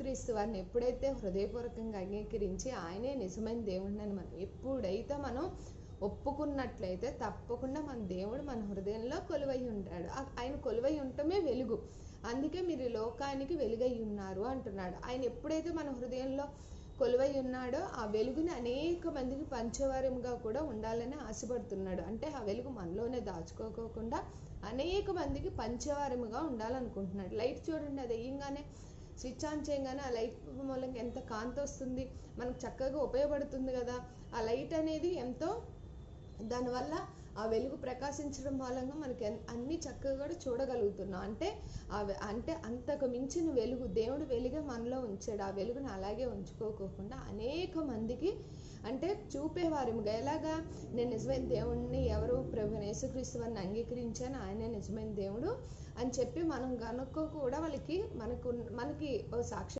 యేసుక్రీస్తు వారిని ఎప్పుడైతే హృదయపూర్వకంగా అంగీకరించి ఆయనే నిజమైన దేవుడిని మనం ఎప్పుడైతే మనం ఒప్పుకున్నట్లయితే తప్పకుండా మన దేవుడు మన హృదయంలో కొలువై ఉంటాడు. ఆయన కొలువై ఉండటమే వెలుగు. అందుకే మీరు లోకానికి వెలుగై ఉన్నారు అంటున్నాడు. ఆయన ఎప్పుడైతే మన హృదయంలో కొలువై ఉన్నాడో ఆ వెలుగుని అనేక మందికి పంచేవారంగా కూడా ఉండాలని ఆశపడుతున్నాడు. అంటే ఆ వెలుగు మనలోనే దాచుకోకుండా అనేక మందికి పంచేవారముగా ఉండాలనుకుంటున్నాడు. లైట్ చూడండి, అది వేయంగానే స్విచ్ ఆన్ చేయగానే ఆ లైట్ మూలంగా ఎంత కాంతి వస్తుంది, మనకు చక్కగా ఉపయోగపడుతుంది కదా. ఆ లైట్ అనేది ఎంతో, దానివల్ల ఆ వెలుగు ప్రకాశించడం మూలంగా మనకి అన్ని చక్కగా కూడా చూడగలుగుతున్నాం. అంటే అంతకు మించిన వెలుగు దేవుడు వెలుగే మనలో ఉంచాడు. ఆ వెలుగును అలాగే ఉంచుకోకుండా అనేక మందికి అంటే చూపేవారిగా, ఎలాగా నేను నిజమైన దేవుడిని, ఎవరు ప్రభువైన యేసుక్రీస్తు వారిని అంగీకరించాను, ఆయనే నిజమైన దేవుడు అని చెప్పి మనం గనుక కూడా మనకి సాక్ష్యం